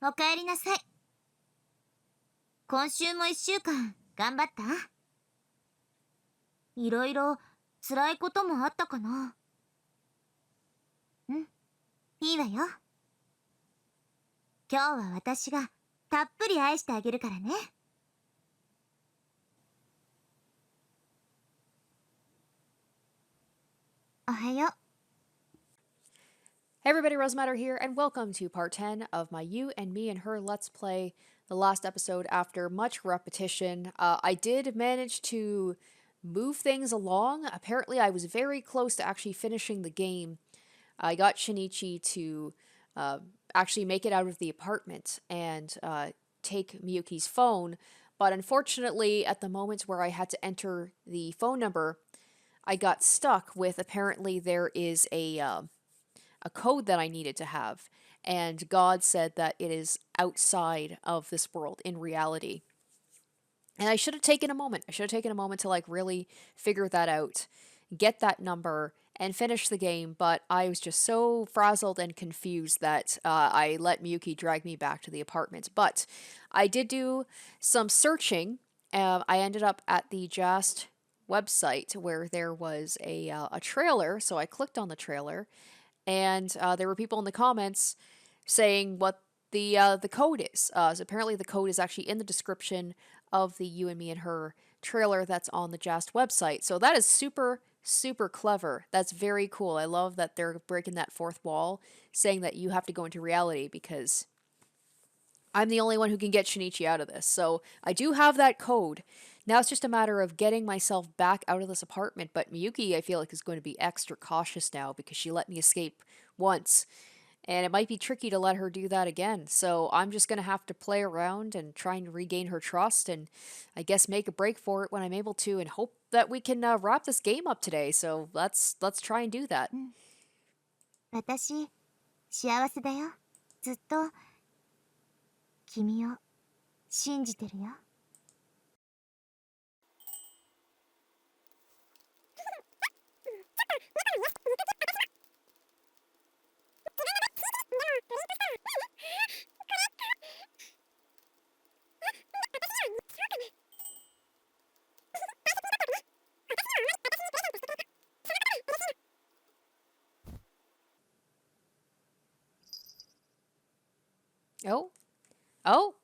おかえりなさい。今週も一週間頑張った？いろいろ辛いこともあったかな？うん、いいわよ。今日は私がたっぷり愛してあげるからね。おはよう。Hey everybody, Rosematter here, and welcome to part 10 of my You and Me and Her Let's Play. The last episode, after much repetition, I did manage to move things along. Apparently, I was very close to actually finishing the game. I got Shinichi to actually make it out of the apartment and take Miyuki's phone, but unfortunately, at the moment where I had to enter the phone number, I got stuck with apparently there is a code that I needed to have, and God said that it is outside of this world in reality. And I should have taken a moment. I should have taken a moment to like really figure that out, get that number, and finish the game. But I was just so frazzled and confused that I let Miyuki drag me back to the apartment. But I did do some searching. I ended up at the Just website where there was a trailer, so I clicked on the trailer, and there were people in the comments saying what the code is. So apparently, the code is actually in the description of the You and Me and Her trailer that's on the Just website. So that is super super clever. That's very cool. I love that they're breaking that fourth wall, saying that you have to go into reality because I'm the only one who can get Shinichi out of this. So I do have that code. Now it's just a matter of getting myself back out of this apartment. But Miyuki, I feel like, is going to be extra cautious now because she let me escape once. And it might be tricky to let her do that again. So I'm just going to have to play around and try and regain her trust and I guess make a break for it when I'm able to and hope that we can wrap this game up today. So let's try and do that. 私、幸せだよ。ずっと君を信じてるよ。Oh, oh,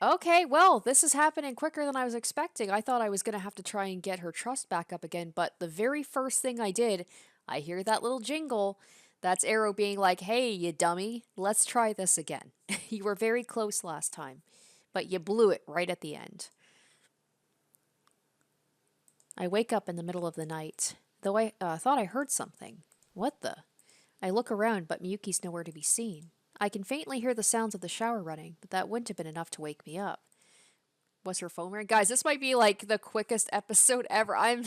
okay, well, this is happening quicker than I was expecting. I thought I was going to have to try and get her trust back up again, but the very first thing I did, I hear that little jingle. That's Arrow being like, hey, you dummy, let's try this again. You were very close last time, but you blew it right at the end. I wake up in the middle of the night, though I thought I heard something. What the? I look around, but Miyuki's nowhere to be seen. I can faintly hear the sounds of the shower running, but that wouldn't have been enough to wake me up. Was her phone ringing? Guys, this might be like the quickest episode ever. I'm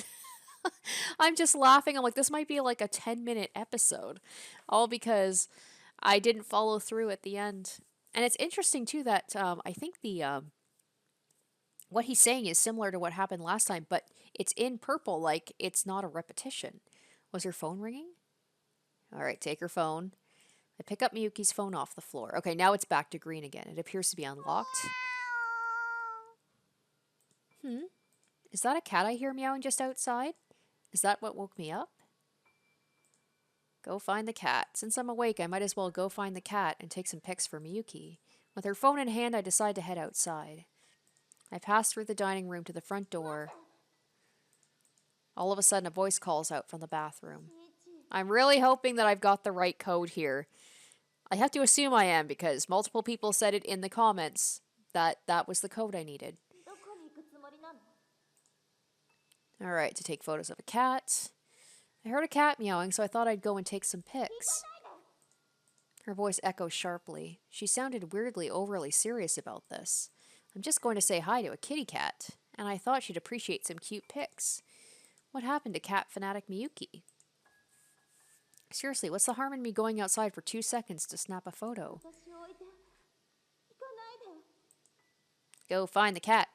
just laughing. I'm like, this might be like a 10-minute episode. All because I didn't follow through at the end. And it's interesting too that I think the what he's saying is similar to what happened last time, but it's in purple, like it's not a repetition. Was her phone ringing? All right, take her phone. I pick up Miyuki's phone off the floor. Okay, now it's back to green again. It appears to be unlocked. Is that a cat I hear meowing just outside? Is that what woke me up? Go find the cat. Since I'm awake, I might as well go find the cat and take some pics for Miyuki. With her phone in hand, I decide to head outside. I pass through the dining room to the front door. All of a sudden, a voice calls out from the bathroom. I'm really hoping that I've got the right code here. I have to assume I am because multiple people said it in the comments that that was the code I needed. Alright, to take photos of a cat. I heard a cat meowing, so I thought I'd go and take some pics. Her voice echoes sharply. She sounded weirdly overly serious about this. I'm just going to say hi to a kitty cat, and I thought she'd appreciate some cute pics. What happened to cat fanatic Miyuki? Seriously, what's the harm in me going outside for 2 seconds to snap a photo? Go find the cat.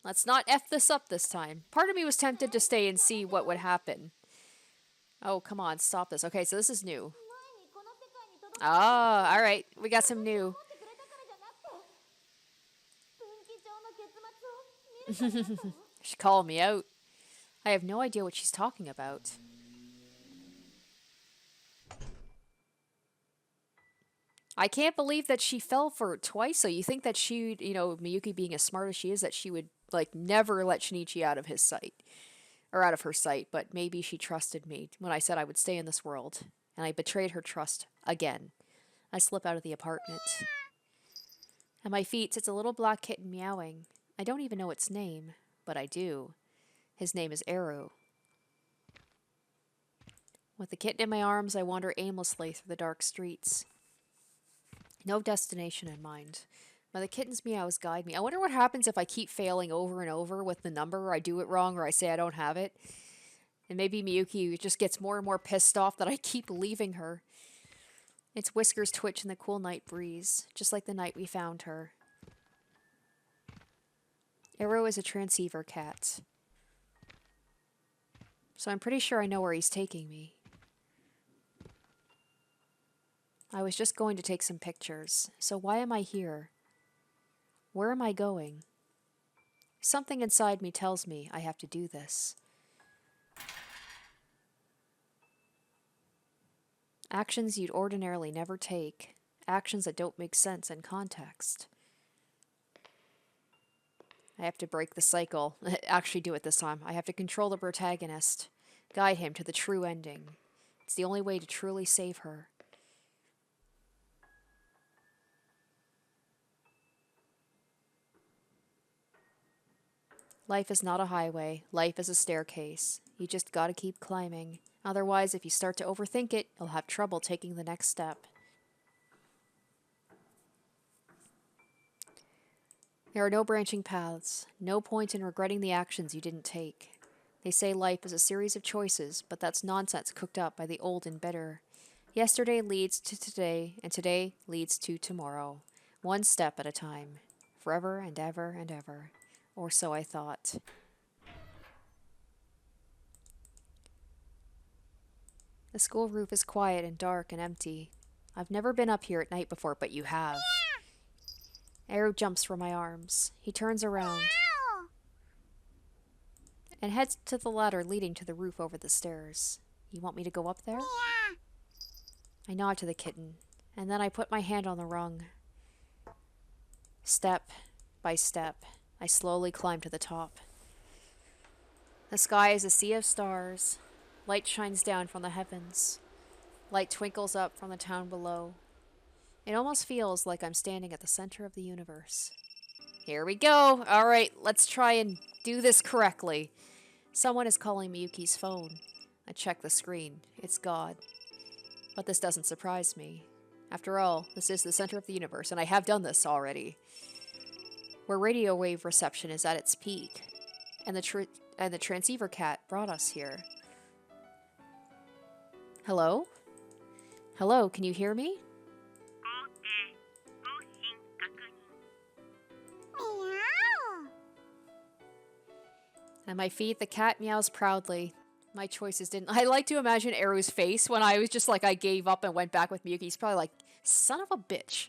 Let's not F this up this time. Part of me was tempted to stay and see what would happen. Oh, come on, stop this. Okay, so this is new. Oh, alright. We got some new. She called me out. I have no idea what she's talking about. I can't believe that she fell for it twice. So you think that she, Miyuki being as smart as she is, that she would like never let Shinichi out of his sight or out of her sight, but maybe she trusted me when I said I would stay in this world, and I betrayed her trust again. I slip out of the apartment. At my feet sits a little black kitten meowing. I don't even know its name, but I do. His name is Eru. With the kitten in my arms, I wander aimlessly through the dark streets. No destination in mind. But the kitten's meows guide me. I wonder what happens if I keep failing over and over with the number, or I do it wrong, or I say I don't have it. And maybe Miyuki just gets more and more pissed off that I keep leaving her. Its whiskers twitch in the cool night breeze, just like the night we found her. Eru is a transceiver cat. So I'm pretty sure I know where he's taking me. I was just going to take some pictures, so why am I here? Where am I going? Something inside me tells me I have to do this. Actions you'd ordinarily never take. Actions that don't make sense in context. I have to break the cycle. Actually do it this time. I have to control the protagonist. Guide him to the true ending. It's the only way to truly save her. Life is not a highway. Life is a staircase. You just gotta keep climbing. Otherwise, if you start to overthink it, you'll have trouble taking the next step. There are no branching paths. No point in regretting the actions you didn't take. They say life is a series of choices, but that's nonsense cooked up by the old and bitter. Yesterday leads to today, and today leads to tomorrow. One step at a time. Forever and ever and ever. Or so I thought. The school roof is quiet and dark and empty. I've never been up here at night before, but you have. Eru jumps from my arms. He turns around and heads to the ladder leading to the roof over the stairs. You want me to go up there? I nod to the kitten, and then I put my hand on the rung. Step by step, I slowly climb to the top. The sky is a sea of stars. Light shines down from the heavens. Light twinkles up from the town below. It almost feels like I'm standing at the center of the universe. Here we go! Alright, let's try and do this correctly. Someone is calling Miyuki's phone. I check the screen. It's God. But this doesn't surprise me. After all, this is the center of the universe, and I have done this already. Where radio wave reception is at its peak. And the transceiver cat brought us here. Hello? Hello, can you hear me? At my feet, the cat meows proudly. My choices didn't... I like to imagine Eru's face when I was just like, I gave up and went back with Miyuki. He's probably like, son of a bitch.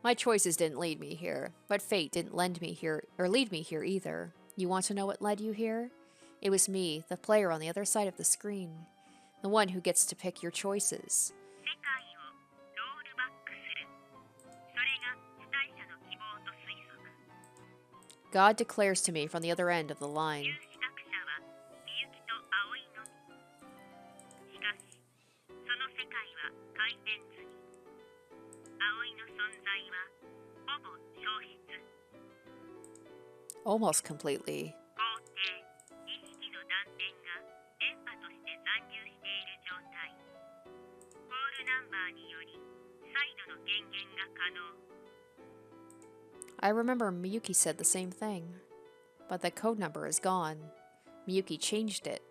My choices didn't lead me here, but fate didn't lend me here, or lead me here either. You want to know what led you here? It was me, the player on the other side of the screen. The one who gets to pick your choices. God declares to me from the other end of the line. Almost completely. I remember Miyuki said the same thing, but the code number is gone. Miyuki changed it.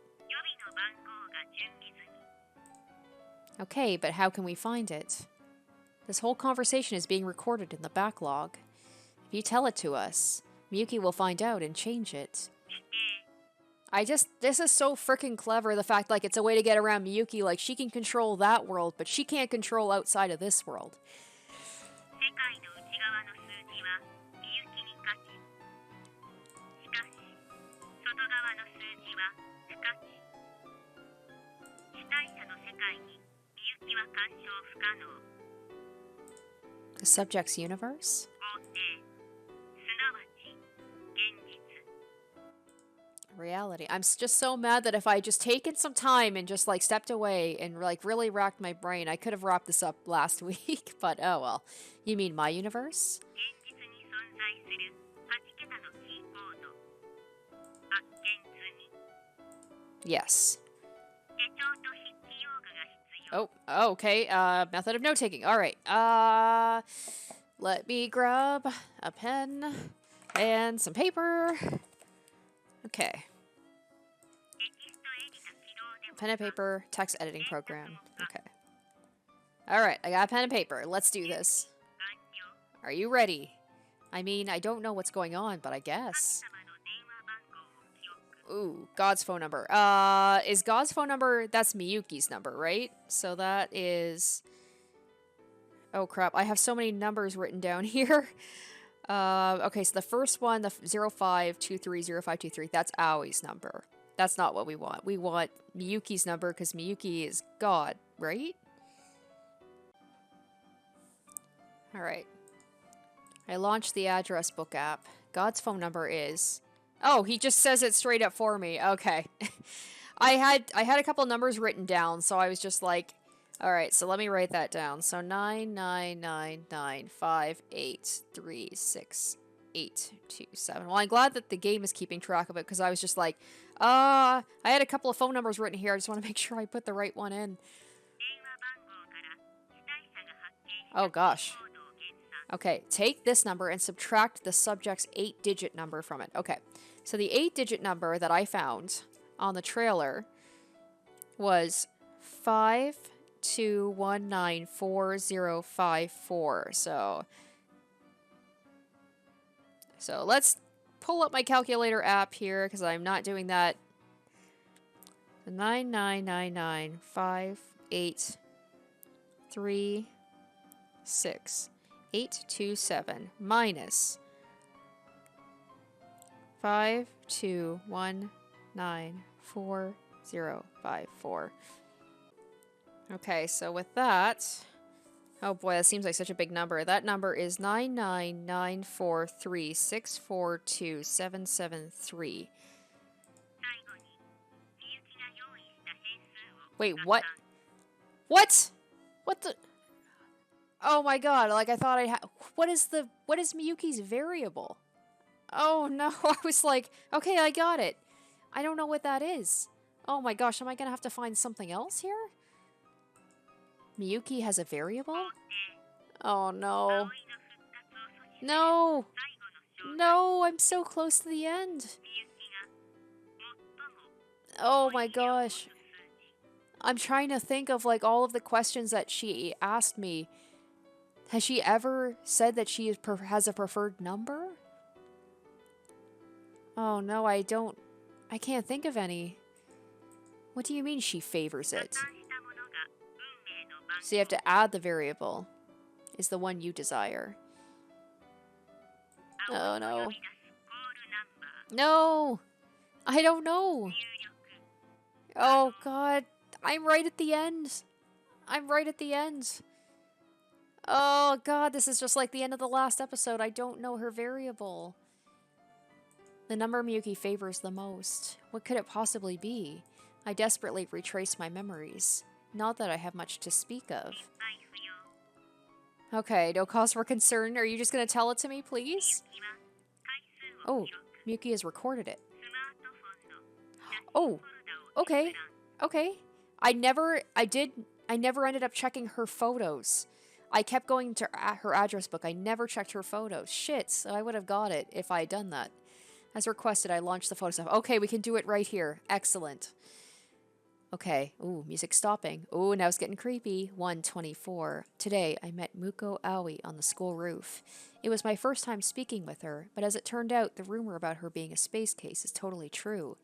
Okay, but how can we find it? This whole conversation is being recorded in the backlog. If you tell it to us, Miyuki will find out and change it. This is so freaking clever, the fact, like, it's a way to get around Miyuki, like, she can control that world, but she can't control outside of this world. 世界の内側の数字はみゆきに価値。しかし、外側の数字は不価値。主体者の世界にみゆきは干渉不可能。The subject's universe? 肯定。すなわち、現実。 Reality. I'm just so mad that if I just taken some time and just like stepped away and like really racked my brain, I could have wrapped this up last week, but oh well. You mean my universe? 現実に存在する8桁のキーコード。発見済み。 Yes. 手帳と筆記用具が必要。 Oh, okay. Method of note taking. All right. Let me grab a pen and some paper. Okay. テキストエディタ起動でも Pen and paper, text editing program. Okay. All right. I got a pen and paper. Let's do this. 完了。 Are you ready? I mean, I don't know what's going on, but I guess. 様の電話番号を記憶。 Ooh, God's phone number. Is God's phone number? That's Miyuki's number, right? So that is. Oh crap! I have so many numbers written down here. Okay, so the first one, the 05230523, that's Aoi's number. That's not what we want. We want Miyuki's number because Miyuki is God, right? All right. I launched the address book app. God's phone number is. Oh, he just says it straight up for me. Okay. I had a couple numbers written down, so I was just like, all right, so let me write that down. So 99995836827. Well, I'm glad that the game is keeping track of it because I was just like, I had a couple of phone numbers written here. I just want to make sure I put the right one in. 電話番号から主体者が発見した Oh gosh. コードを減算。 Okay, take this number and subtract the subject's 8-digit number from it. Okay, so the 8-digit number that I found on the trailer was 52194054. So let's pull up my calculator app here because I'm not doing that. 99995836827 minus 52194054. Okay, so with that, oh boy, that seems like such a big number. That number is 99943642773. 最後にみゆきが用意した変数を Wait, what? What? What the? Oh my god, like I thought I had. What is Miyuki's variable? Oh no, I was like, okay, I got it. I don't know what that is. Oh my gosh, am I gonna have to find something else here? Miyuki has a variable? Oh no. 葵の復活を阻止する No! 最後の障害。 No, I'm so close to the end. みゆきが最も Oh my gosh. I'm trying to think of like all of the questions that she asked me. Has she ever said that she has a preferred number? Oh no, I can't think of any. What do you mean she favors it? 加担したものが運命の番 So you have to add the variable. Is the one you desire. 号。 Oh 葵 no. と呼び出すコールナンバー。 No! I don't know. 入力。 Oh god. I'm right at the end. I'm right at the end. Oh god, this is just like the end of the last episode. I don't know her variable. The number Miyuki favors the most. What could it possibly be? I desperately retrace my memories. Not that I have much to speak of. 撤廃不要。 Okay, no cause for concern. Are you just gonna tell it to me, please? みゆきは回数を Oh, 記録。 Miyuki has recorded it. スマートフォンの写真 Oh, フォルダを okay. 閲覧。 Okay. I never ended up checking her photos. I kept going to her address book. I never checked her photos. Shit, so I would have got it if I had done that. As requested, I launched the photo stuff. Okay, we can do it right here. Excellent. Okay. Ooh, music stopping. Ooh, now it's getting creepy. 124. Today, I met Muko Aoi on the school roof. It was my first time speaking with her, but as it turned out, the rumor about her being a space case is totally true.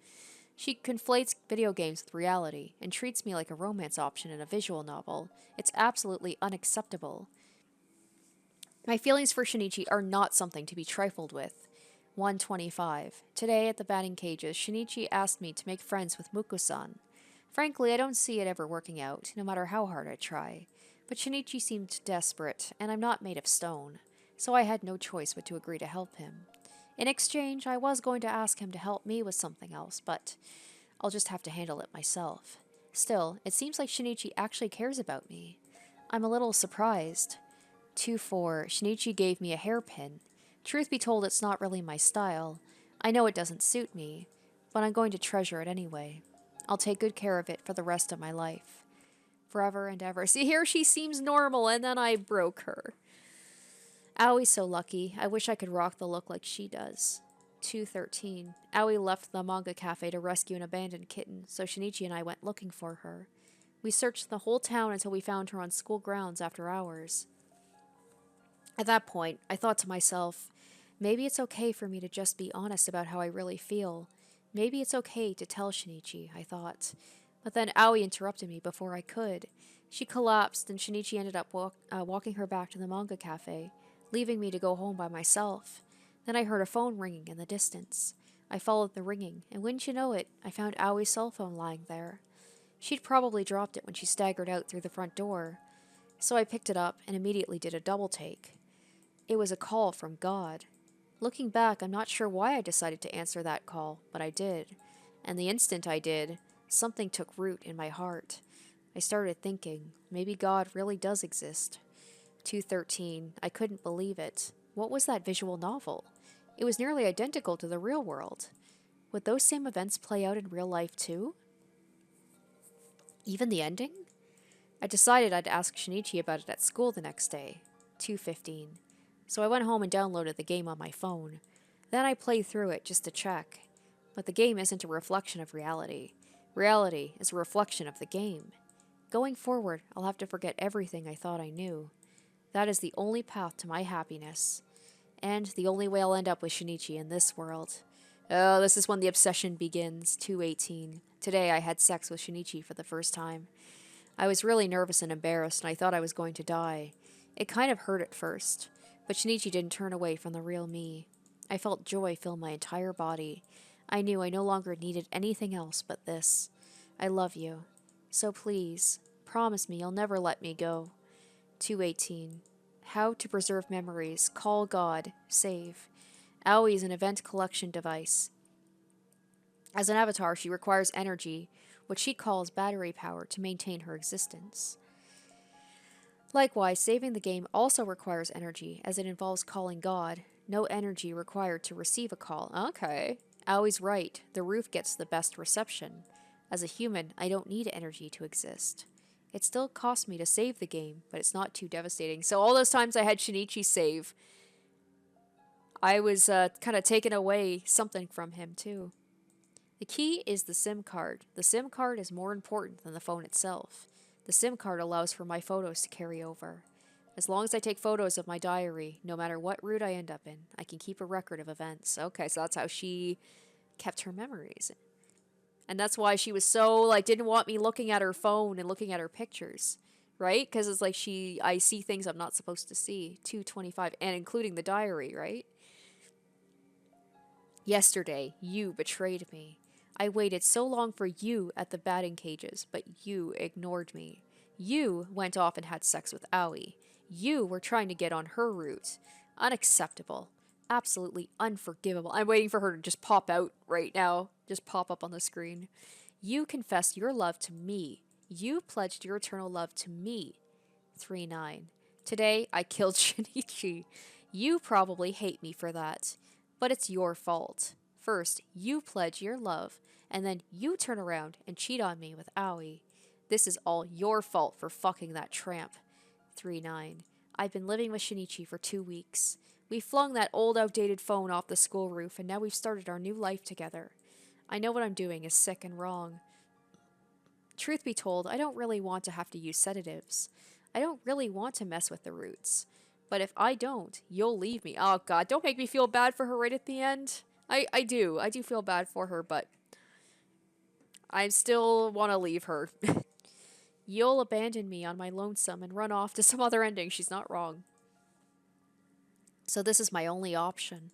She conflates video games with reality and treats me like a romance option in a visual novel. It's absolutely unacceptable. My feelings for Shinichi are not something to be trifled with. 125. Today at the batting cages, Shinichi asked me to make friends with Muko-san. Frankly, I don't see it ever working out, no matter how hard I try. But Shinichi seemed desperate, and I'm not made of stone, so I had no choice but to agree to help him. In exchange, I was going to ask him to help me with something else, but I'll just have to handle it myself. Still, it seems like Shinichi actually cares about me. I'm a little surprised. 2-4, Shinichi gave me a hairpin. Truth be told, it's not really my style. I know it doesn't suit me, but I'm going to treasure it anyway. I'll take good care of it for the rest of my life. Forever and ever. See, here she seems normal, and then I broke her. Aoi's so lucky. I wish I could rock the look like she does. 213. Aoi left the manga cafe to rescue an abandoned kitten, so Shinichi and I went looking for her. We searched the whole town until we found her on school grounds after hours. At that point, I thought to myself, maybe it's okay for me to just be honest about how I really feel. Maybe it's okay to tell Shinichi, I thought. But then Aoi interrupted me before I could. She collapsed, and Shinichi ended up walking her back to the manga cafe, leaving me to go home by myself. Then I heard a phone ringing in the distance. I followed the ringing, and wouldn't you know it, I found Aoi's cell phone lying there. She'd probably dropped it when she staggered out through the front door. So I picked it up and immediately did a double take. It was a call from God. Looking back, I'm not sure why I decided to answer that call, but I did. And the instant I did, something took root in my heart. I started thinking, maybe God really does exist. 213. I couldn't believe it. What was that visual novel? It was nearly identical to the real world. Would those same events play out in real life too? Even the ending? I decided I'd ask Shinichi about it at school the next day. 215. So I went home and downloaded the game on my phone. Then I played through it just to check. But the game isn't a reflection of reality. Reality is a reflection of the game. Going forward, I'll have to forget everything I thought I knew. That is the only path to my happiness. And the only way I'll end up with Shinichi in this world. Oh, this is when the obsession begins. 218. Today I had sex with Shinichi for the first time. I was really nervous and embarrassed, and I thought I was going to die. It kind of hurt at first, but Shinichi didn't turn away from the real me. I felt joy fill my entire body. I knew I no longer needed anything else but this. I love you. So please, promise me you'll never let me go. 218. How to preserve memories. Call God. Save. Aoi is an event collection device. As an avatar, she requires energy, what she calls battery power, to maintain her existence. Likewise, saving the game also requires energy, as it involves calling God. No energy required to receive a call. Okay. Aoi's right. The roof gets the best reception. As a human, I don't need energy to exist. It still costs me to save the game, but it's not too devastating. So all those times I had Shinichi save, I was kind of taking away something from him too. The key is the SIM card. The SIM card is more important than the phone itself. The SIM card allows for my photos to carry over. As long as I take photos of my diary, no matter what route I end up in, I can keep a record of events. Okay, so that's how she kept her memories. And that's why she was so, like, didn't want me looking at her phone and looking at her pictures, right? Because it's like I see things I'm not supposed to see. 225, and including the diary, right? Yesterday, you betrayed me. I waited so long for you at the batting cages, but you ignored me. You went off and had sex with Aoi. You were trying to get on her route. Unacceptable. Absolutely unforgivable. I'm waiting for her to just pop out right now. Just pop up on the screen. You confessed your love to me. You pledged your eternal love to me. 3-9. Today, I killed Shinichi. You probably hate me for that. But it's your fault. First, you pledge your love, and then you turn around and cheat on me with Aoi. This is all your fault for fucking that tramp. 3-9. I've been living with Shinichi for 2 weeks. We flung that old outdated phone off the school roof, and now we've started our new life together. I know what I'm doing is sick and wrong. Truth be told, I don't really want to have to use sedatives. I don't really want to mess with the roots. But if I don't, you'll leave me. Oh god, don't make me feel bad for her right at the end. I do feel bad for her, but I still want to leave her. You'll abandon me on my lonesome and run off to some other ending. She's not wrong. So this is my only option.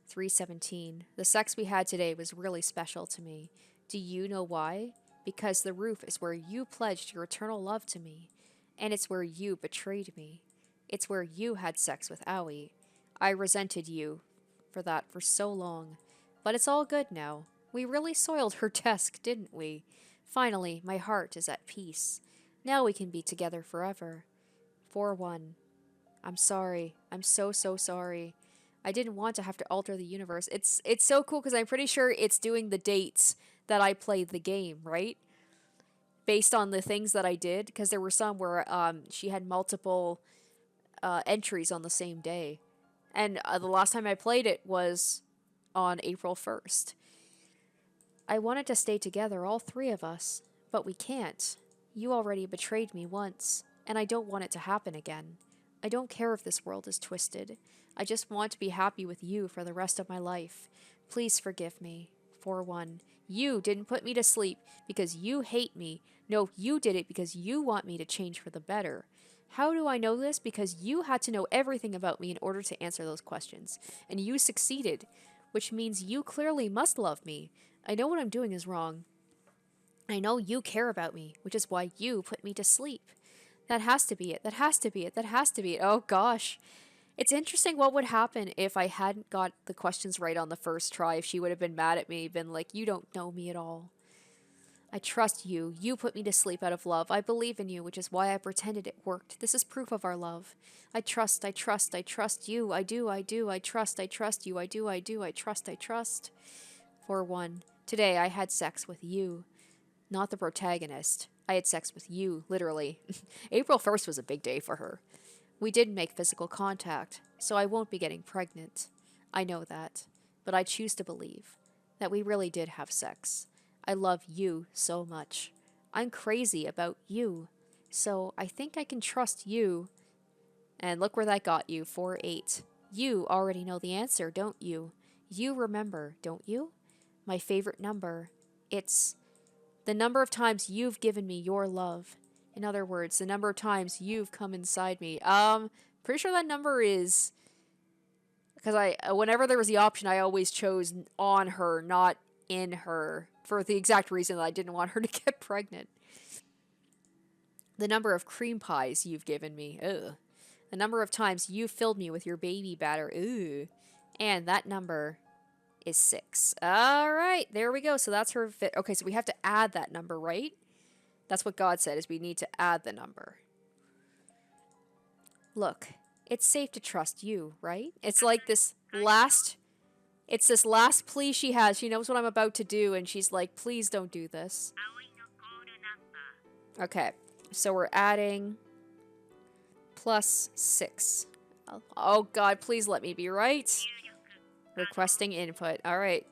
317. The sex we had today was really special to me. Do you know why? Because the roof is where you pledged your eternal love to me. And it's where you betrayed me. It's where you had sex with Aoi. I resented you for that for so long. But it's all good now. We really soiled her desk, didn't we? Finally, my heart is at peace. Now we can be together forever. 4-1. I'm sorry. I'm so sorry. I didn't want to have to alter the universe. It's so cool because I'm pretty sure it's doing the dates that I played the game, right? Based on the things that I did, because there were some where she had multiple entries on the same day. And the last time I played it was on April 1st. I wanted to stay together, all three of us, but we can't. You already betrayed me once, and I don't want it to happen again. I don't care if this world is twisted. I just want to be happy with you for the rest of my life. Please forgive me. 4-1. You didn't put me to sleep because you hate me. No, you did it because you want me to change for the better. How do I know this? Because you had to know everything about me in order to answer those questions. And you succeeded, which means you clearly must love me. I know what I'm doing is wrong. I know you care about me, which is why you put me to sleep. That has to be it. That has to be it. That has to be it. Oh gosh. It's interesting what would happen if I hadn't got the questions right on the first try, if she would have been mad at me, been like, you don't know me at all. I trust you. You put me to sleep out of love. I believe in you, which is why I pretended it worked. This is proof of our love. I trust you. I do. I trust you. I do. I trust. 4-1. Today I had sex with you, not the protagonist. I had sex with you, literally. April 1st was a big day for her. We didn't make physical contact, so I won't be getting pregnant. I know that, but I choose to believe that we really did have sex. I love you so much. I'm crazy about you, so I think I can trust you. And look where that got you, 4-8. You already know the answer, don't you? You remember, don't you? My favorite number. It's the number of times you've given me your love. In other words, the number of times you've come inside me. Pretty sure that number is... Because whenever there was the option, I always chose on her, not in her. For the exact reason that I didn't want her to get pregnant. The number of cream pies you've given me. Ugh. The number of times you've filled me with your baby batter. Ugh. And that number is 6. All right, there we go. So that's her... Okay, so we have to add that number, right? That's what God said, is we need to add the number. Look, it's safe to trust you, right? It's like this last... It's this last plea she has. She knows what I'm about to do, and she's like, please don't do this. Okay, so we're adding +6. Oh God, please let me be right. Requesting input. All right.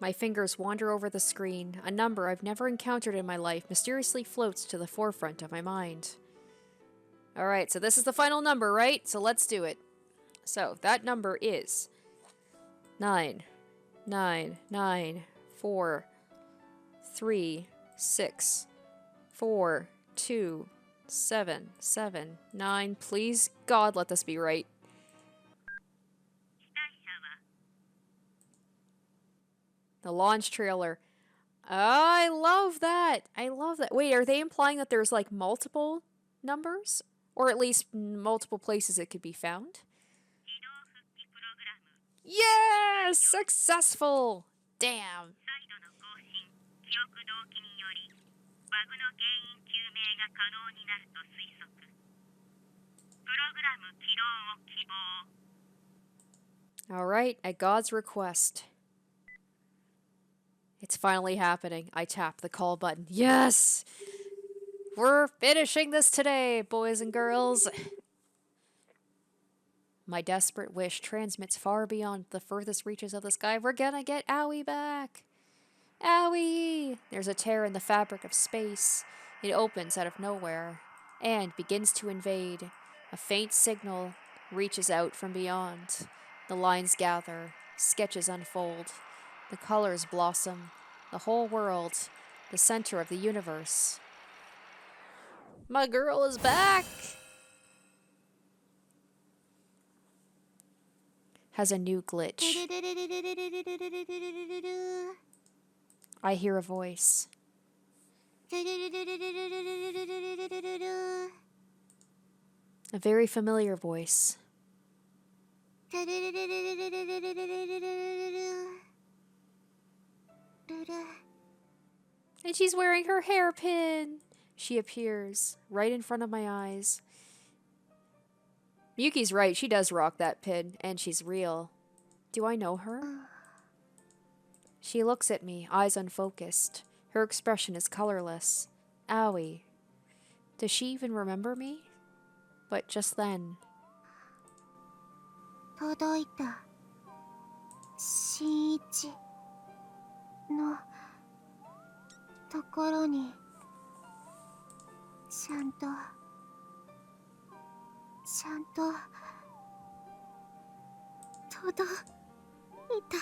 My fingers wander over the screen. A number I've never encountered in my life mysteriously floats to the forefront of my mind. All right, so this is the final number, right? So let's do it. So that number is 9, 9, 9, 4, 3, 6, 4, 2, 7, 7, 9. Please, God, let this be right. The launch trailer. I love that. I love that. Wait, are they implying that there's like multiple numbers? Or at least multiple places it could be found? Yes! Successful! Damn. Alright, at God's request. It's finally happening. I tap the call button. Yes! We're finishing this today, boys and girls. My desperate wish transmits far beyond the furthest reaches of the sky. We're gonna get Aoi back. Aoi! There's a tear in the fabric of space. It opens out of nowhere and begins to invade. A faint signal reaches out from beyond. The lines gather. Sketches unfold. The colors blossom. the whole world, the center of the universe. My girl is back! Has a new glitch. I hear a voice. A very familiar voice. And she's wearing her hairpin. She appears right in front of my eyes. Miyuki's right, she does rock that pin, and she's real. Do I know her? She looks at me, eyes unfocused. Her expression is colorless. Owie. Does she even remember me? But just then... 届いた。新一のところにちゃんと届いた。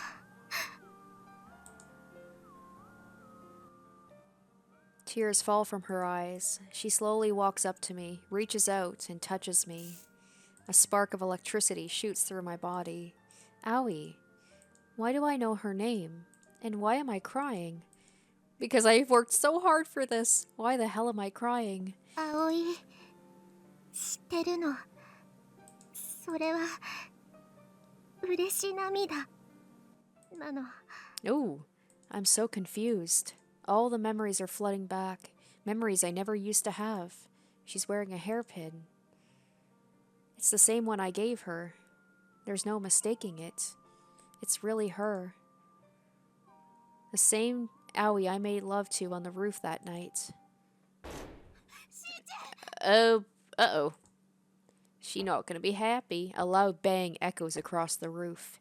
Tears fall from her eyes. She slowly walks up to me, reaches out, and touches me. A spark of electricity shoots through my body. Owie. Why do I know her name? And why am I crying? Because I've worked so hard for this. Why the hell am I crying? 葵、知ってるの。それは嬉し涙なの。 Ooh, I'm so confused. All the memories are flooding back. Memories I never used to have. She's wearing a hairpin. It's the same one I gave her. There's no mistaking it. It's really her. The same Owie I made love to on the roof that night. Oh, uh-oh. She not gonna be happy. A loud bang echoes across the roof.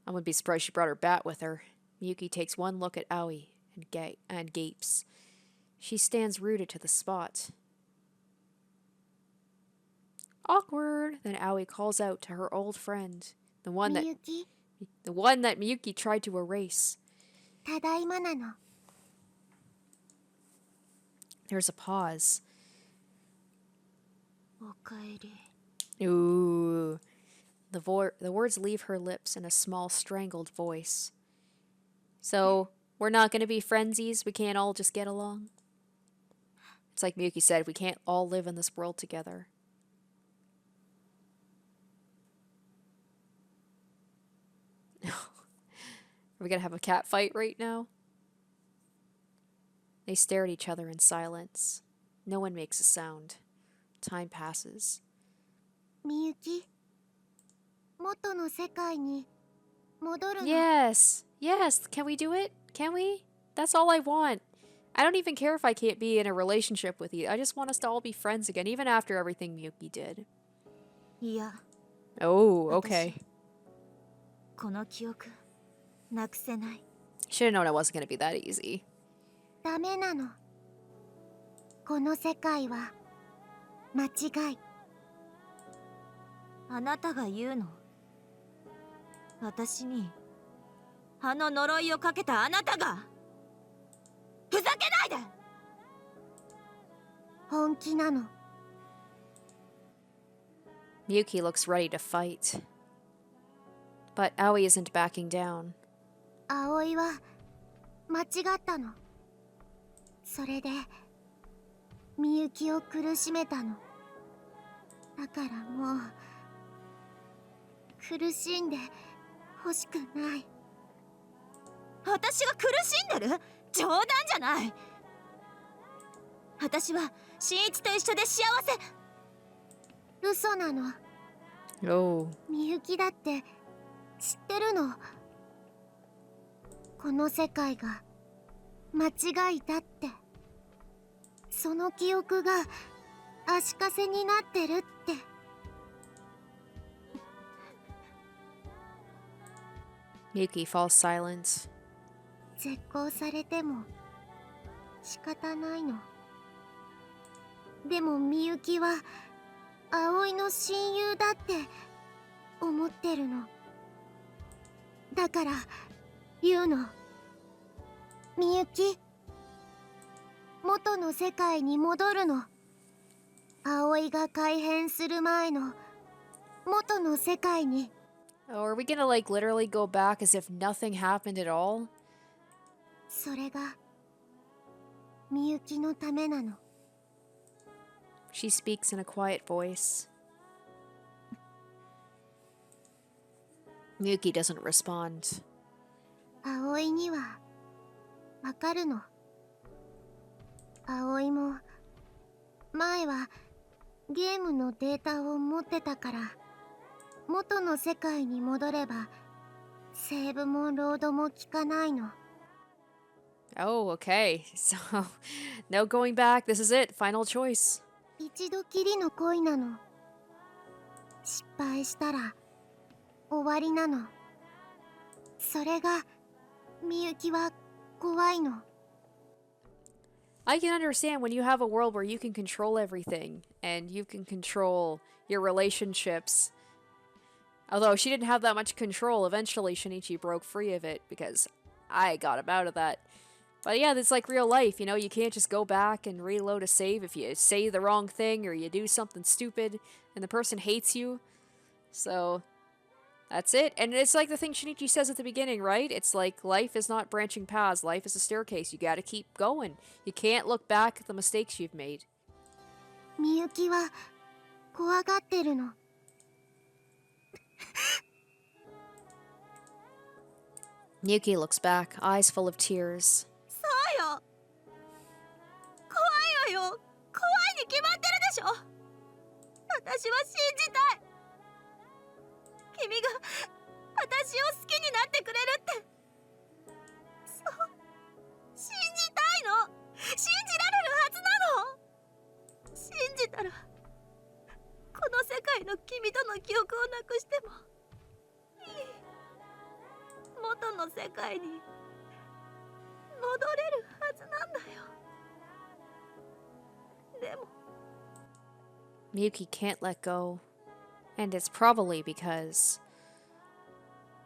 I wouldn't be surprised she brought her bat with her. Miyuki takes one look at Owie and gapes. She stands rooted to the spot. Awkward. Then Owie calls out to her old friend, the one that Miyuki tried to erase. ただいまなの。 There's a pause. おかえり。 Ooh. The words leave her lips in a small, strangled voice. So, we're not going to be friendsies? We can't all just get along? It's like Miyuki said, we can't all live in this world together. Are we going to have a cat fight right now? They stare at each other in silence. No one makes a sound. Time passes. みゆき、元の世界に戻るの。 Yes! Yes! Can we do it? Can we? That's all I want. I don't even care if I can't be in a relationship with you. I just want us to all be friends again, even after everything Miyuki did. いや、 Oh, okay. この記憶、なくせない。 Should have known it wasn't going to be that easy. ダメなの。この世界は間違い。あなたが言うの。私にあの呪いをかけたあなたが。ふざけないで。本気なの。 Miyuki looks ready to fight. But Aoi isn't backing down. 葵は間違ったの。それでみゆきを苦しめたの。だからもう苦しんでほしくない。私が苦しんでる？冗談じゃない。私は新一と一緒で幸せ。嘘なの。 Oh. みゆきだって知ってるの。この世界が間違いだって。その記憶が足かせになってるって。 Miyuki falls silent. 絶交されても仕方ないの。でもみゆきは葵の親友だって思ってるの。だから言うの。みゆき、元の世界に戻るの。葵が改変する前の元の世界に。 Oh, are we gonna like literally go back as if nothing happened at all? それがみゆきのためなの。 She speaks in a quiet voice. Miyuki doesn't respond. 葵にはわかるの。葵も前はゲームのデータを持ってたから、元の世界に戻ればセーブもロードも効かないの。 Oh, okay. So, no going back. This is it. Final choice. 一度きりの恋なの。失敗したら終わりなの。それがみゆきは怖いの。 I can understand when you have a world where you can control everything and you can control your relationships. Although she didn't have that much control, eventually Shinichi broke free of it because I got him out of that. But yeah, it's like real life, you know, you can't just go back and reload a save if you say the wrong thing or you do something stupid and the person hates you. So, that's it. And it's like the thing Shinichi says at the beginning, right? It's like life is not branching paths, life is a staircase. You gotta keep going. You can't look back at the mistakes you've made. みゆきは怖がってるの。 Miyuki looks back, eyes full of tears. そうよ。怖いわよ。怖いに決まってるでしょ。私は信じたい。君が私を好きになってくれるって。そう、信じたいの。信じられるはずなの。信じたらこの世界の君との記憶をなくしてもいい。元の世界に戻れるはずなんだよ。でも Miyuki can't let go. And it's probably because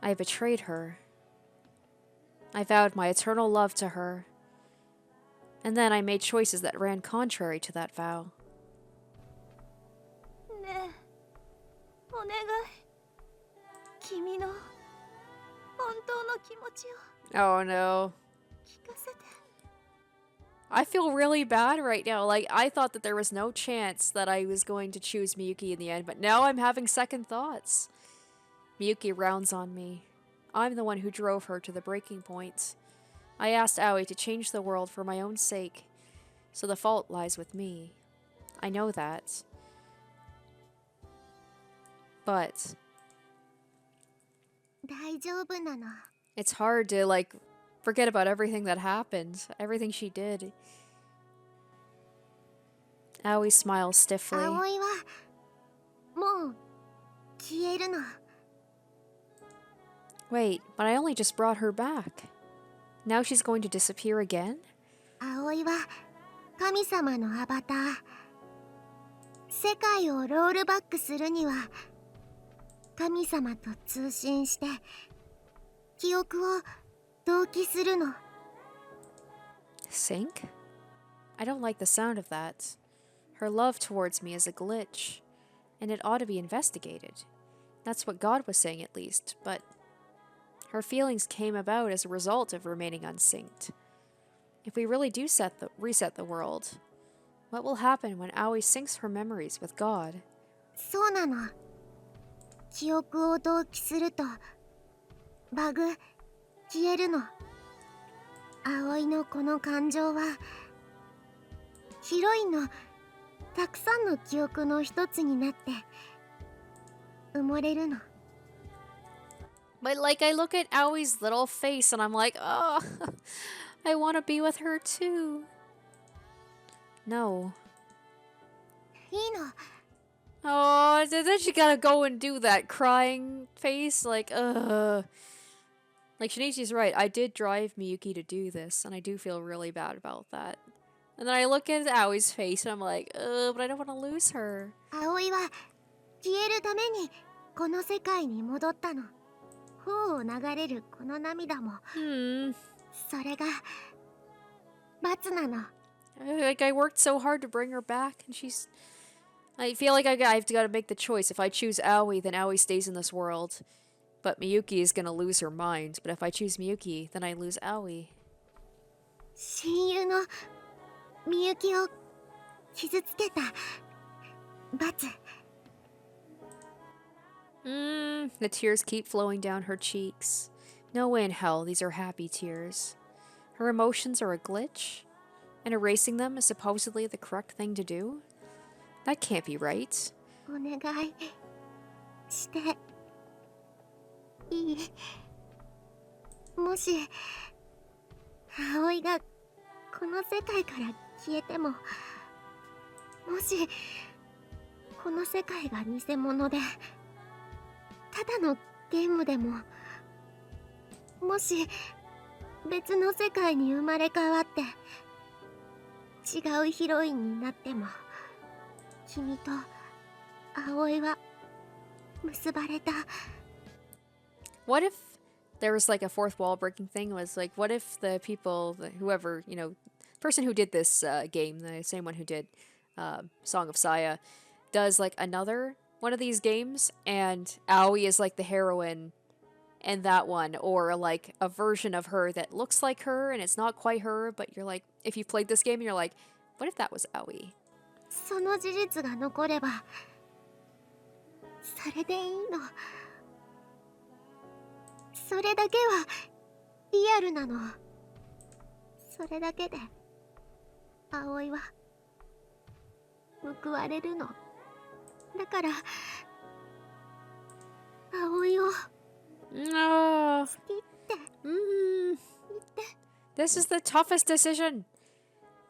I betrayed her. I vowed my eternal love to her. And then I made choices that ran contrary to that vow. ねえ、お願い。君の本当の気持ちを Oh no. 聞かせて。 I feel really bad right now. Like, I thought that there was no chance that I was going to choose Miyuki in the end, but now I'm having second thoughts. Miyuki rounds on me. I'm the one who drove her to the breaking point. I asked Aoi to change the world for my own sake, so the fault lies with me. I know that. But 大丈夫なの。 it's hard to, like, forget about everything that happened, everything she did. Aoi smiles stiffly. 葵はもう消えるの。 Wait, but I only just brought her back. Now she's going to disappear again? 葵は神様のアバター。世界をロールバックするには神様と通信して記憶を同期するの。 Sync? I don't like the sound of that. Her love towards me is a glitch, and it ought to be investigated. That's what God was saying at least, but her feelings came about as a result of remaining unsynced. If we really do reset the world, what will happen when Aoi syncs her memories with God? そうなの。記憶を同期するとバグ消えるの。葵のこの感情はヒロインのたくさんの記憶の一つになって埋もれるの。 But like, I look at Aoi's little face and I'm like, oh, I want to be with her too. No. いいの。 Oh, then she gotta go and do that crying face, like, ugh. Like, Shinichi's right, I did drive Miyuki to do this, and I do feel really bad about that. And then I look at Aoi's face and I'm like, ugh, but I don't want to lose her. 葵は消えるためにこの世界に戻ったの。頬を流れるこの涙も、それが罰なの。 Like, I worked so hard to bring her back, and she's... I feel like I've got to make the choice. If I choose Aoi, then Aoi stays in this world. But Miyuki is gonna lose her mind. But if I choose Miyuki, then I lose Aoi. 親友のみゆきを傷つけた罰。 The tears keep flowing down her cheeks. No way in hell these are happy tears. Her emotions are a glitch? And erasing them is supposedly the correct thing to do? That can't be right. お願いしていい？もし葵がこの世界から消えても、もしこの世界が偽物でただのゲームでも、もし別の世界に生まれ変わって違うヒロインになっても、君と葵は結ばれた。 What if there was like a fourth wall breaking thing? Was like, what if the people, whoever, person who did this game, the same one who did Song of Saya, does like another one of these games, and Aoi is like the heroine in that one, or like a version of her that looks like her and it's not quite her, but you're like, if you played this game, you're like, what if that was Aoi? その事実が残ればそれでいいの。それだけはリアルなの。それだけで葵は報われるの。だから葵を No. 好きって言って。 This is the toughest decision.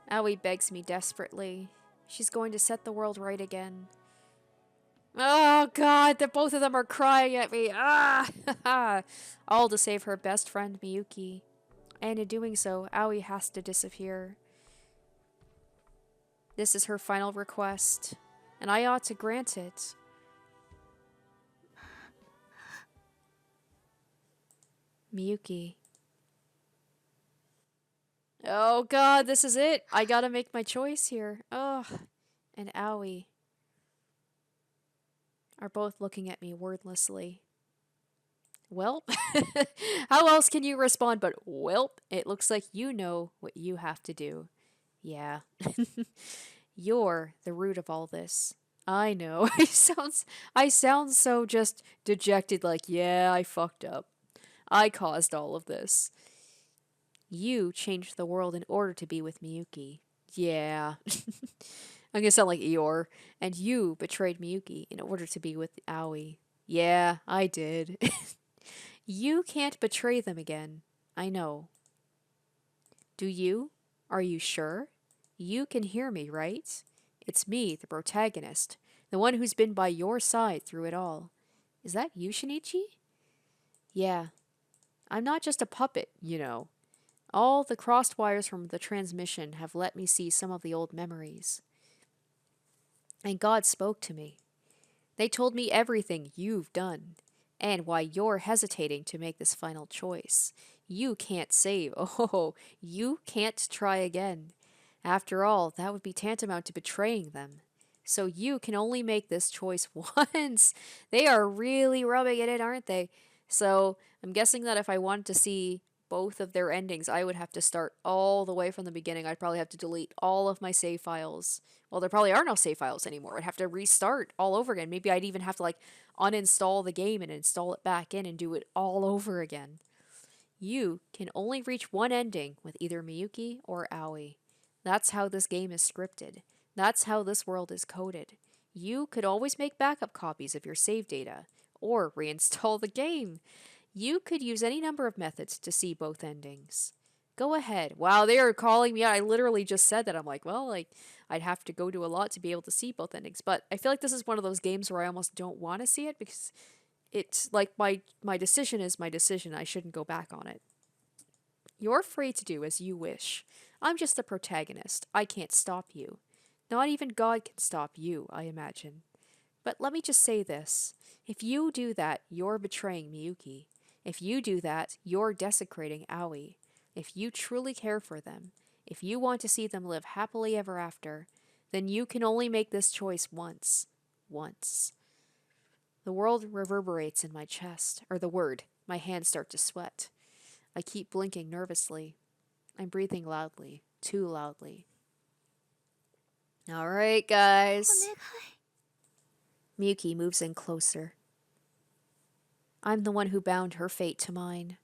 Aoi begs me desperately. She's going to set the world right again. Oh god, that both of them are crying at me. Ah! All to save her best friend Miyuki. And in doing so, Aoi has to disappear. This is her final request, and I ought to grant it. Miyuki. Oh god, this is it. I gotta make my choice here. Ugh. And Aoi are both looking at me wordlessly. Welp. How else can you respond but welp? It looks like you know what you have to do. Yeah. You're the root of all this. I know. I sound so just dejected, like, yeah, I fucked up. I caused all of this. You changed the world in order to be with Miyuki. Yeah. I'm gonna sound like Eeyore. And you betrayed Miyuki in order to be with Aoi. Yeah, I did. You can't betray them again. I know. Do you? Are you sure? You can hear me, right? It's me, the protagonist. The one who's been by your side through it all. Is that you, Shinichi? Yeah. I'm not just a puppet, you know. All the crossed wires from the transmission have let me see some of the old memories. And God spoke to me. They told me everything you've done, and why you're hesitating to make this final choice. You can't save. Oh, you can't try again. After all, that would be tantamount to betraying them. So you can only make this choice once. They are really rubbing it in, aren't they? So I'm guessing that if I wanted to see both of their endings, I would have to start all the way from the beginning. I'd probably have to delete all of my save files. Well, there probably are no save files anymore. I'd have to restart all over again. Maybe I'd even have to uninstall the game and install it back in and do it all over again. You can only reach one ending with either Miyuki or Aoi. That's how this game is scripted. That's how this world is coded. You could always make backup copies of your save data, or reinstall the game. You could use any number of methods to see both endings. Go ahead. Wow, they are calling me out. I literally just said that. I'm like, well, I'd have to go to a lot to be able to see both endings. But I feel like this is one of those games where I almost don't want to see it because it's like my decision is my decision. I shouldn't go back on it. You're free to do as you wish. I'm just the protagonist. I can't stop you. Not even God can stop you, I imagine. But let me just say this. If you do that, you're betraying Miyuki. If you do that, you're desecrating Aoi. If you truly care for them, If you want to see them live happily ever after, then you can only make this choice once. Once. The world reverberates in my chest, or the word. My hands start to sweat. I keep blinking nervously. I'm breathing loudly, too loudly. All right, guys. Miyuki moves in closer. I'm the one who bound her fate to mine.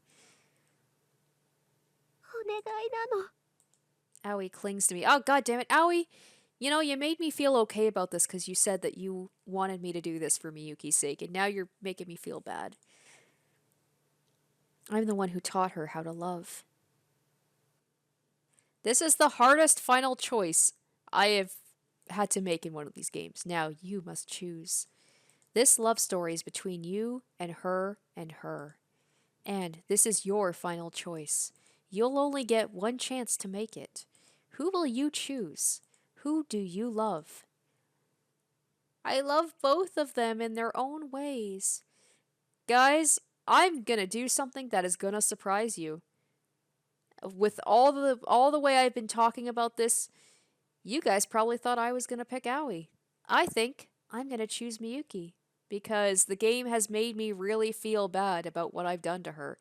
お願いなの。 Aoi clings to me. Oh, god damn it, Aoi! You know, you made me feel okay about this because you said that you wanted me to do this for Miyuki's sake, and now you're making me feel bad. I'm the one who taught her how to love. This is the hardest final choice I have had to make in one of these games. Now you must choose. This love story is between you and her and her. And this is your final choice. You'll only get one chance to make it. Who will you choose? Who do you love? I love both of them in their own ways. Guys, I'm gonna do something that is gonna surprise you. With all the way I've been talking about this, you guys probably thought I was gonna pick Aoi. I think I'm gonna choose Miyuki because the game has made me really feel bad about what I've done to her.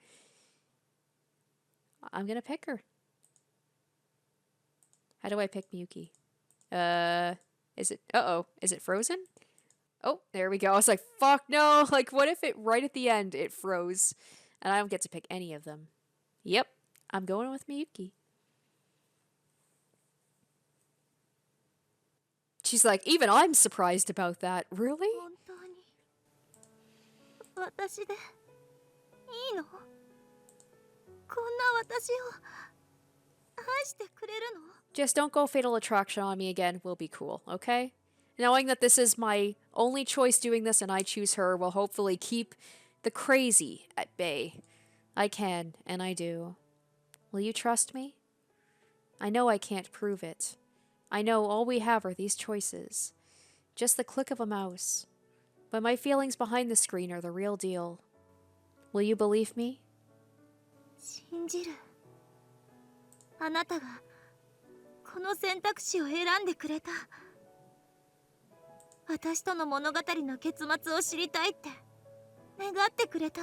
I'm gonna pick her. How do I pick Miyuki? Is it frozen? Oh, there we go. I was like, fuck no. Like, what if it right at the end it froze and I don't get to pick any of them? Yep, I'm going with Miyuki. She's like, even I'm surprised about that. Really? 本当に私でいいの？こんな私を愛してくれるの？ Just don't go fatal attraction on me again. We'll be cool, okay? Knowing that this is my only choice doing this and I choose her will hopefully keep the crazy at bay. I can, and I do. Will you trust me? I know I can't prove it. I know all we have are these choices. Just the click of a mouse. But my feelings behind the screen are the real deal. Will you believe me? 信じる。あなたがこの選択肢を選んでくれた。私との物語の結末を知りたいって願ってくれた。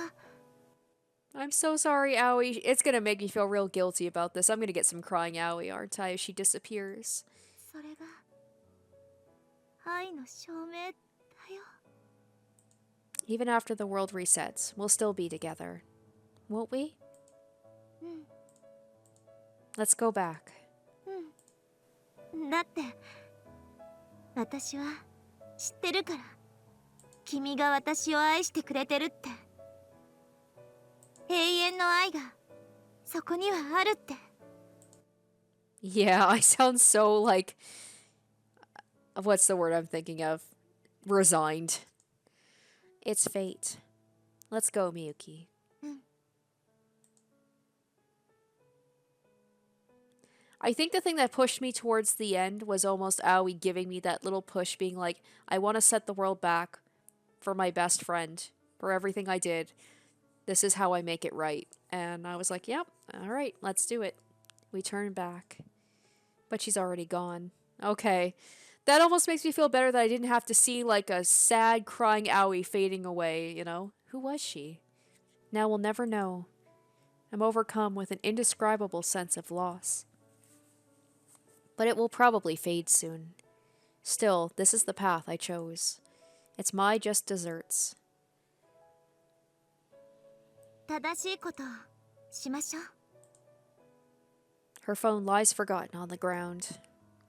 I'm so sorry, Aoi. It's gonna make me feel real guilty about this. I'm gonna get some crying Aoi, aren't I, if she disappears. それが愛の証明だよ。 Even after the world resets, we'll still be together. Won't we? うん。 Let's go back. だって私は知ってるから。君が私を愛してくれてるって。永遠の愛がそこにはあるって。 Yeah, I sound so like... What's the word I'm thinking of? Resigned. It's fate. Let's go, Miyuki. I think the thing that pushed me towards the end was almost Aoi giving me that little push, being like, I want to set the world back for my best friend, for everything I did. This is how I make it right. And I was like, yep, all right, let's do it. We turn back. But she's already gone. Okay. That almost makes me feel better that I didn't have to see like a sad, crying Aoi fading away, you know? Who was she? Now we'll never know. I'm overcome with an indescribable sense of loss. But it will probably fade soon. Still, this is the path I chose. It's my just desserts. 正しいことをしましょう。 Her phone lies forgotten on the ground.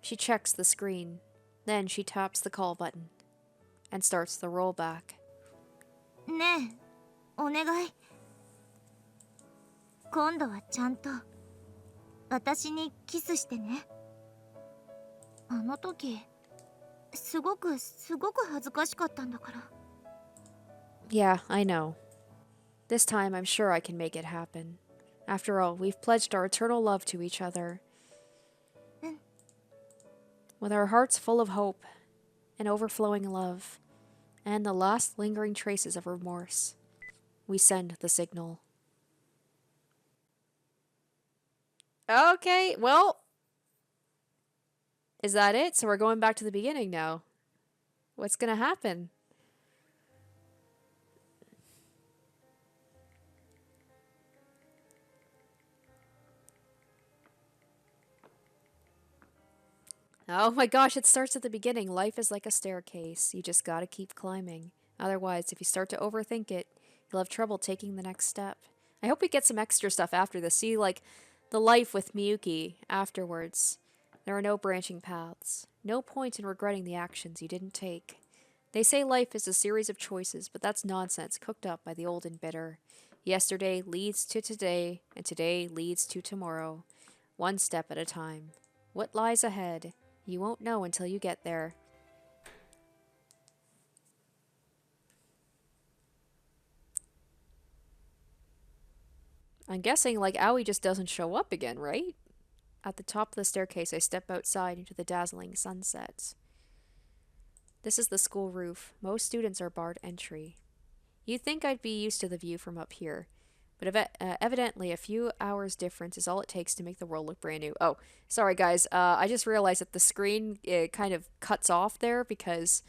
She checks the screen. Then she taps the call button and starts the rollback. ねえ、お願い。今度はちゃんと私にキスしてね。あの時すごく恥ずかしかったんだから。 Yeah, I know. This time I'm sure I can make it happen. After all, we've pledged our eternal love to each other. With our hearts full of hope and overflowing love, and the last lingering traces of remorse, we send the signal. Okay, well, Is that it? So we're going back to the beginning now. What's gonna happen? Oh my gosh, it starts at the beginning. Life is like a staircase. You just gotta keep climbing. Otherwise, if you start to overthink it, you'll have trouble taking the next step. I hope we get some extra stuff after this. See, like, the life with Miyuki afterwards. There are no branching paths. No point in regretting the actions you didn't take. They say life is a series of choices, but that's nonsense cooked up by the old and bitter. Yesterday leads to today, and today leads to tomorrow. One step at a time. What lies ahead? You won't know until you get there. I'm guessing, like, Aoi just doesn't show up again, right? At the top of the staircase, I step outside into the dazzling sunset. This is the school roof. Most students are barred entry. You'd think I'd be used to the view from up here, but evidently a few hours difference is all it takes to make the world look brand new. Oh, sorry guys, I just realized that the screen kind of cuts off there because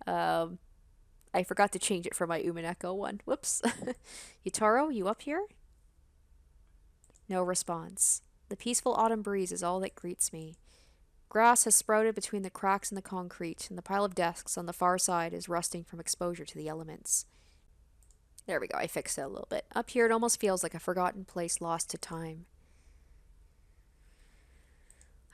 I forgot to change it for my Umineko one. Whoops. Yutaro, you up here? No response. The peaceful autumn breeze is all that greets me. Grass has sprouted between the cracks in the concrete, and the pile of desks on the far side is rusting from exposure to the elements. There we go, I fixed it a little bit. Up here, it almost feels like a forgotten place lost to time.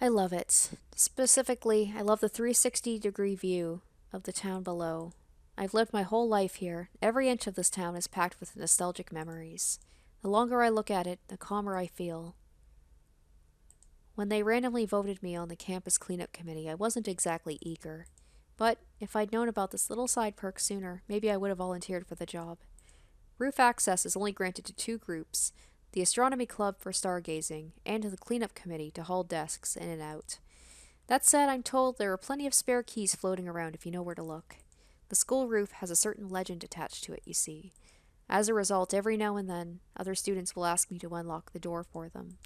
I love it. Specifically, I love the 360-degree view of the town below. I've lived my whole life here. Every inch of this town is packed with nostalgic memories. The longer I look at it, the calmer I feel. When they randomly voted me on the campus cleanup committee, I wasn't exactly eager. But if I'd known about this little side perk sooner, maybe I would have volunteered for the job. Roof access is only granted to 2 groups, the Astronomy Club for stargazing, and to the cleanup committee to haul desks in and out. That said, I'm told there are plenty of spare keys floating around if you know where to look. The school roof has a certain legend attached to it, you see. As a result, every now and then, other students will ask me to unlock the door for them.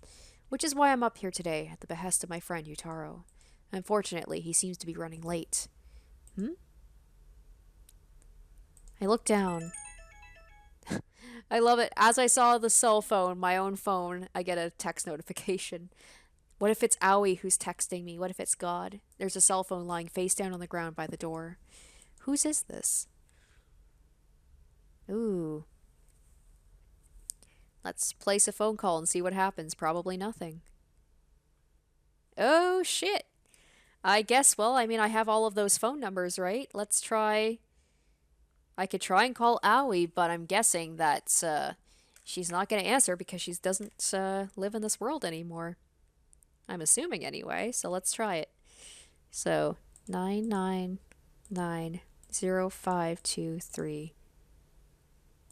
Which is why I'm up here today, at the behest of my friend Yutaro. Unfortunately, he seems to be running late. I look down. I love it. As I saw the cell phone, my own phone, I get a text notification. What if it's Aoi who's texting me? What if it's God? There's a cell phone lying face down on the ground by the door. Whose is this? Ooh. Let's place a phone call and see what happens. Probably nothing. Oh, shit. I guess, well, I mean, I have all of those phone numbers, right? Let's try... I could try and call Aoi, but I'm guessing that she's not going to answer because she doesn't live in this world anymore. I'm assuming anyway, so let's try it. So, 9990523.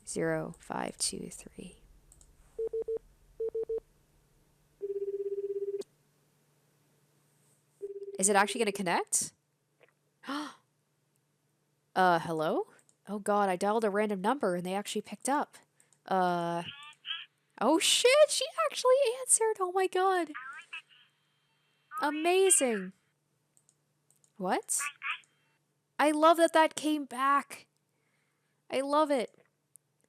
0523. Is it actually going to connect? Hello? Oh god, I dialed a random number and they actually picked up. Oh shit, she actually answered. Oh my god. Amazing. What? I love that that came back. I love it.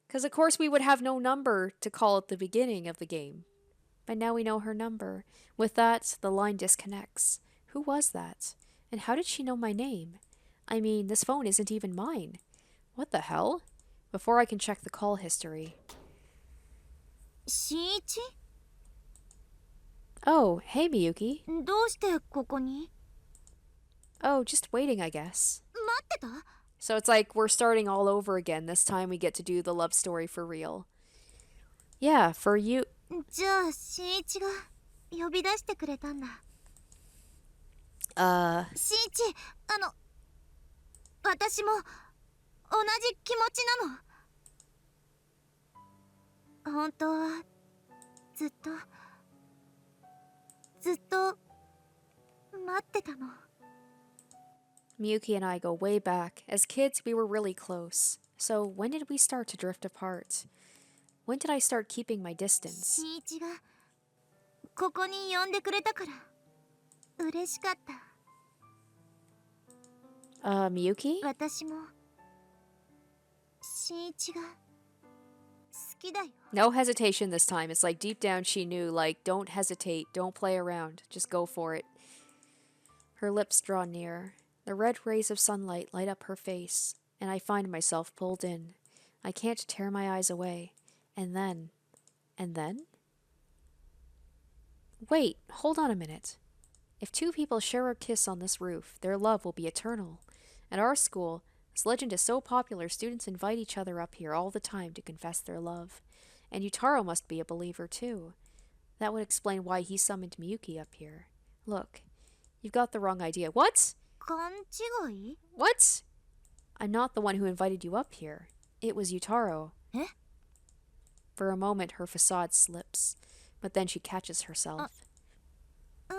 Because of course we would have no number to call at the beginning of the game. But now we know her number. With that, the line disconnects. Who was that? And how did she know my name? I mean, this phone isn't even mine. What the hell? Before I can check the call history. Shinichi? Oh, hey Miyuki. どうしてここに? Oh, just waiting, I guess. 待ってた? So it's like we're starting all over again. This time we get to do the love story for real. Yeah, for you. じゃあ、新一が呼び出してくれたんだ。新一、私も同じ気持ちなの。本当はずっと待ってたの。Miyuki and I go way back. As kids, we were really close. So when did we start to drift apart? When did I start keeping my distance? 新一がここに呼んでくれたから嬉しかった。Miyuki? 私も新一が好きだよ。 No hesitation this time. It's like deep down she knew, like, don't hesitate, don't play around, just go for it. Her lips draw near. The red rays of sunlight light up her face, and I find myself pulled in. I can't tear my eyes away. And then... Wait, hold on a minute. If two people share a kiss on this roof, their love will be eternal. At our school, this legend is so popular students invite each other up here all the time to confess their love. And Yutaro must be a believer too. That would explain why he summoned Miyuki up here. Look, you've got the wrong idea. What? 勘違い？ What? I'm not the one who invited you up here. It was Yutaro. え？ For a moment, her facade slips, but then she catches herself. そ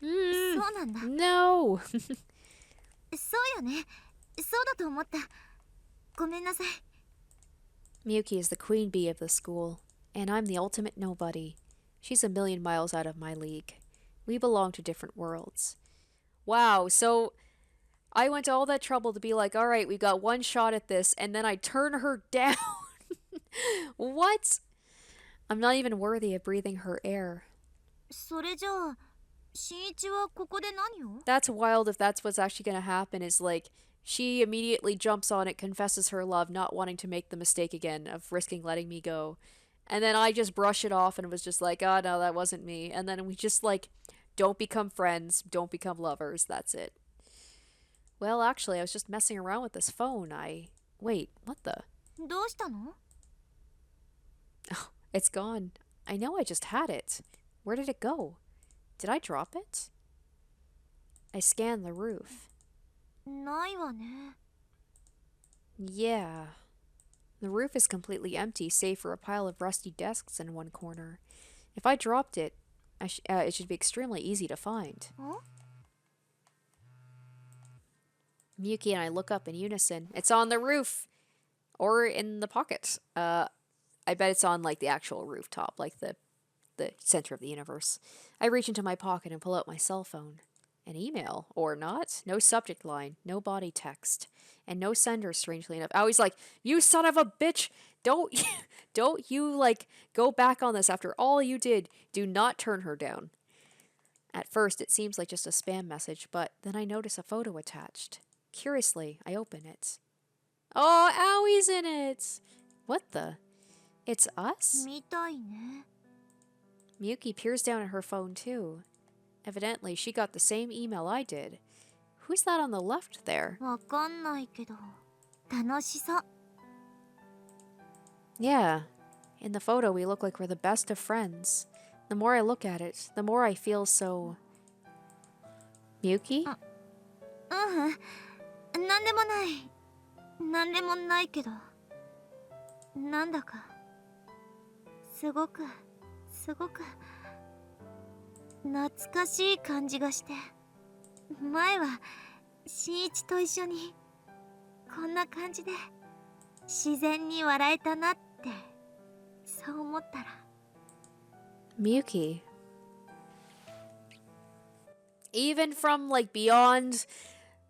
うなんだ。 No! そうよね。そうだと思った。ごめんなさい。 Miyuki is the queen bee of the school, and I'm the ultimate nobody. She's a million miles out of my league. We belong to different worlds. Wow, so I went to all that trouble to be like, alright, we've got one shot at this, and then I turn her down. What? I'm not even worthy of breathing her air. それじゃあ、新一はここで何を？ That's wild if that's what's actually going to happen, is like, she immediately jumps on it, confesses her love, not wanting to make the mistake again of risking letting me go. And then I just brush it off and was just like, oh no, that wasn't me. And then we just like, don't become friends, don't become lovers, that's it. Well, actually, I was just messing around with this phone. Wait, what the? どうしたの？ Oh, it's gone. I know I just had it. Where did it go? Did I drop it? I scanned the roof. ないわね。 Yeah. The roof is completely empty, save for a pile of rusty desks in one corner. If I dropped it, it should be extremely easy to find. ん？ Miyuki and I look up in unison. It's on the roof! Or in the pocket. I bet it's on, like, the actual rooftop, like the center of the universe. I reach into my pocket and pull out my cell phone. An email, or not. No subject line, no body text, and no sender, strangely enough. I was like, you son of a bitch! Don't you, like, go back on this after all you did. Do not turn her down. At first, it seems like just a spam message, but then I notice a photo attached. Curiously, I open it. Oh, Owie's in it! What the? It's us? みたいね。 Miyuki peers down at her phone too. Evidently, she got the same email I did. Who's that on the left there? わかんないけど、楽しそう。 Yeah. In the photo, we look like we're the best of friends. The more I look at it, the more I feel so... Miyuki? なんでもない。なんでもないけど、なんだかすごく懐かしい感じがして、前は新一と一緒にこんな感じで自然に笑えたなって、そう思ったら。 Miyuki. Even from, like, beyond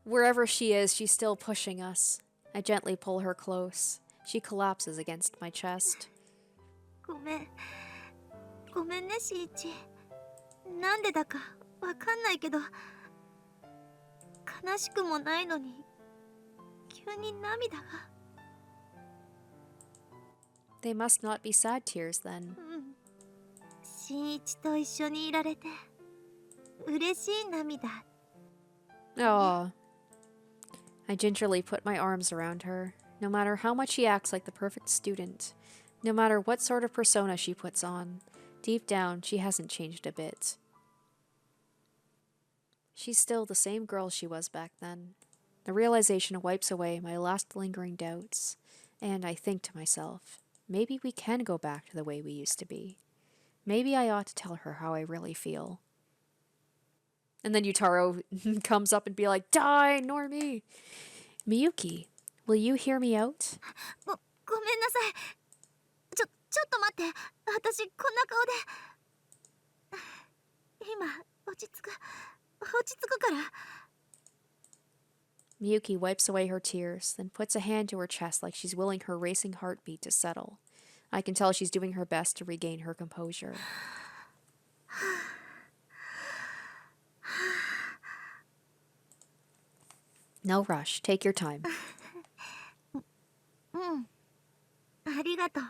wherever she is, she's still pushing us. I gently pull her close. She collapses against my chest. ごめんね新一。なんでだかわかんないけど、悲しくもないのに急に涙が。 They must not be sad tears then. 新一と一緒にいられて嬉しい涙。 Aww. I gingerly put my arms around her. No matter how much she acts like the perfect student, no matter what sort of persona she puts on, deep down she hasn't changed a bit. She's still the same girl she was back then. The realization wipes away my last lingering doubts, and I think to myself, maybe we can go back to the way we used to be. Maybe I ought to tell her how I really feel. And then Yutaro comes up and be like, die, Normie! Miyuki, will you hear me out? ごめんなさい。ちょっと待って。私こんな顔で。今落ち着くから。Miyuki wipes away her tears, then puts a hand to her chest like she's willing her racing heartbeat to settle. I can tell she's doing her best to regain her composure. No rush. Take your time. ありがとう。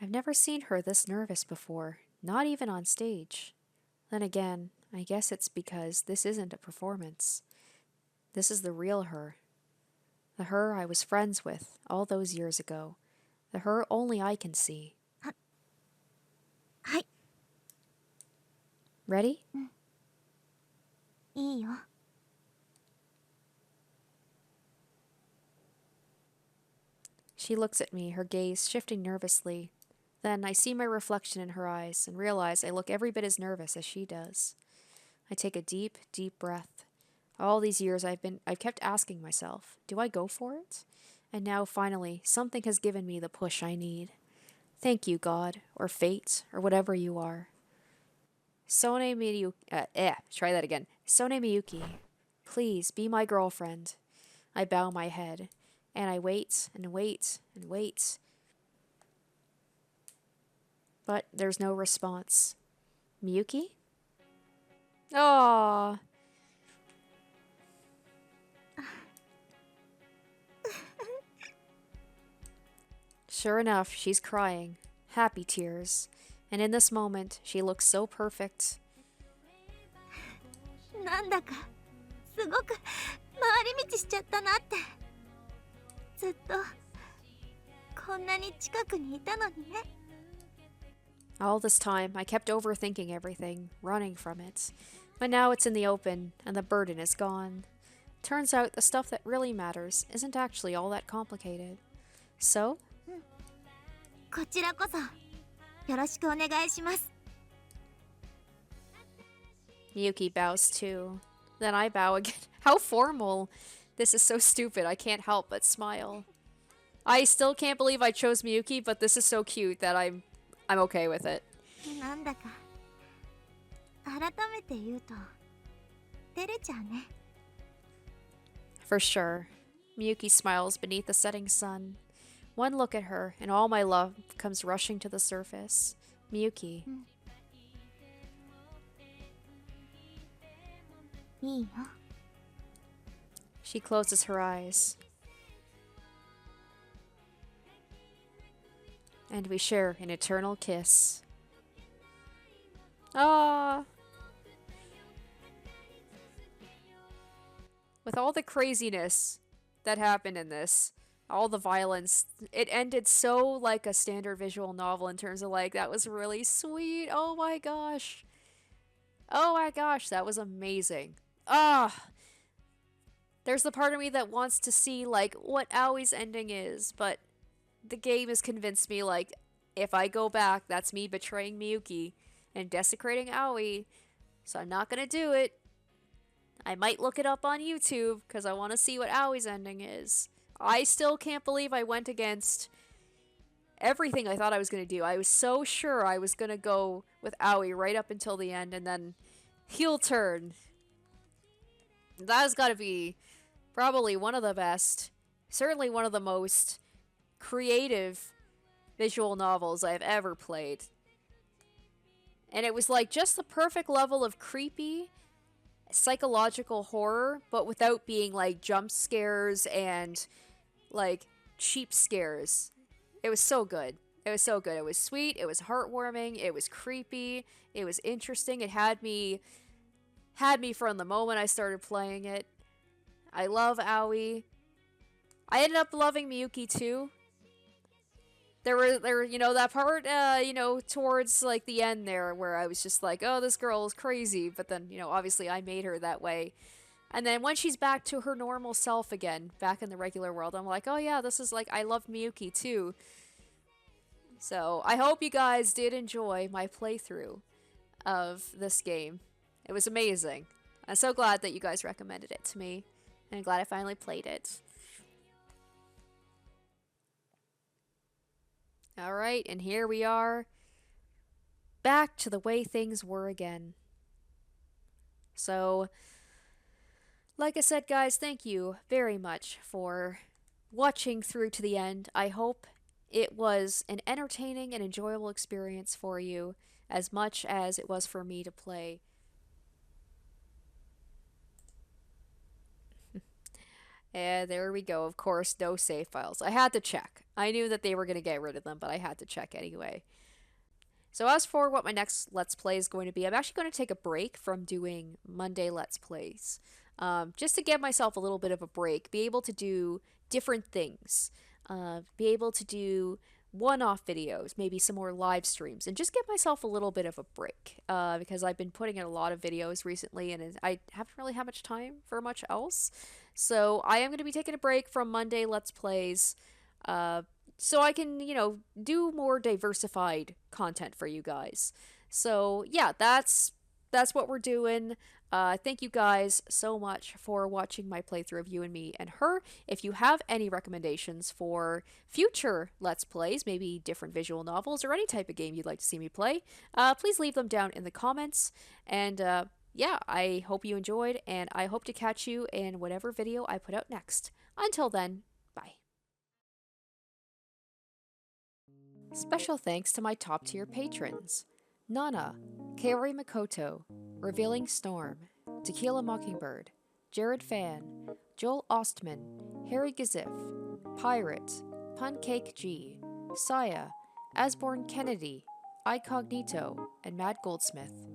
I've never seen her this nervous before, not even on stage. Then again, I guess it's because this isn't a performance. This is the real her. The her I was friends with all those years ago. The her only I can see. はい、 Ready? いいよ。 She looks at me, her gaze shifting nervously. Then I see my reflection in her eyes and realize I look every bit as nervous as she does. I take a deep, deep breath. All these years I've kept asking myself, do I go for it? And now finally, something has given me the push I need. Thank you, God, or fate, or whatever you are. Sone Miyuki, try that again. Sone Miyuki, please be my girlfriend. I bow my head, and I wait and wait and wait. But there's no response. Miyuki? Aww. Sure enough, she's crying. Happy tears. And in this moment, she looks so perfect. なんだかすごく回り道しちゃったなって。ずっとこんなに近くにいたのにね。 All this time, I kept overthinking everything, running from it. But now it's in the open, and the burden is gone. Turns out the stuff that really matters isn't actually all that complicated. So? こちらこそよろしくお願いします。 Miyuki bows too. Then I bow again. How formal! This is so stupid, I can't help but smile. I still can't believe I chose Miyuki, but this is so cute that I'm okay with it. なんだか改めて言うと照れちゃうね。 For sure. Miyuki smiles beneath the setting sun. One look at her, and all my love comes rushing to the surface. Miyuki. いいよ。 She closes her eyes. And we share an eternal kiss. Ah! With all the craziness that happened in this, all the violence, it ended so like a standard visual novel in terms of like, that was really sweet. Oh my gosh. Oh my gosh, that was amazing. Ah! There's the part of me that wants to see like what Aoi's ending is, but the game has convinced me like, if I go back, that's me betraying Miyuki and desecrating Aoi, so I'm not gonna do it. I might look it up on YouTube because I want to see what Aoi's ending is. I still can't believe I went against everything I thought I was going to do. I was so sure I was going to go with Aoi right up until the end, and then heel turn. That has got to be probably one of the best, certainly one of the most creative visual novels I've ever played. And it was like just the perfect level of creepy, psychological horror, but without being like jump scares and like cheap scares. It was so good. It was so good. It was sweet, it was heartwarming, it was creepy, it was interesting. It had me from the moment I started playing it. I love Aoi. I ended up loving Miyuki too. There were, you know, that part, towards, like, the end there where I was just like, oh, this girl is crazy. But then, obviously I made her that way. And then when she's back to her normal self again, back in the regular world, I'm like, oh yeah, this is like, I love Miyuki too. So, I hope you guys did enjoy my playthrough of this game. It was amazing. I'm so glad that you guys recommended it to me. And I'm glad I finally played it. Alright, and here we are, back to the way things were again. So, Like I said, guys, thank you very much for watching through to the end. I hope it was an entertaining and enjoyable experience for you as much as it was for me to play. And there we go. Of course, no save files. I had to check. I knew that they were going to get rid of them, but I had to check anyway. So as for what my next Let's Play is going to be, I'm actually going to take a break from doing Monday Let's Plays. Just to give myself a little bit of a break, be able to do different things, be able to do one-off videos, maybe some more live streams, and just give myself a little bit of a break, because I've been putting in a lot of videos recently, and I haven't really had much time for much else. So I am going to be taking a break from Monday Let's Plays, so I can, do more diversified content for you guys. So yeah, that's what we're doing. Thank you guys so much for watching my playthrough of You and Me and Her. If you have any recommendations for future Let's Plays, maybe different visual novels or any type of game you'd like to see me play, please leave them down in the comments. And yeah, I hope you enjoyed, and I hope to catch you in whatever video I put out next. Until then, bye. Special thanks to my top tier patrons: Nana, Kaori Makoto, Revealing Storm, Tequila Mockingbird, Jared Fan, Joel Ostman, Harry Gazif, Pirate, Puncake G, Saya, Asborn Kennedy, Icognito, and Mad Goldsmith.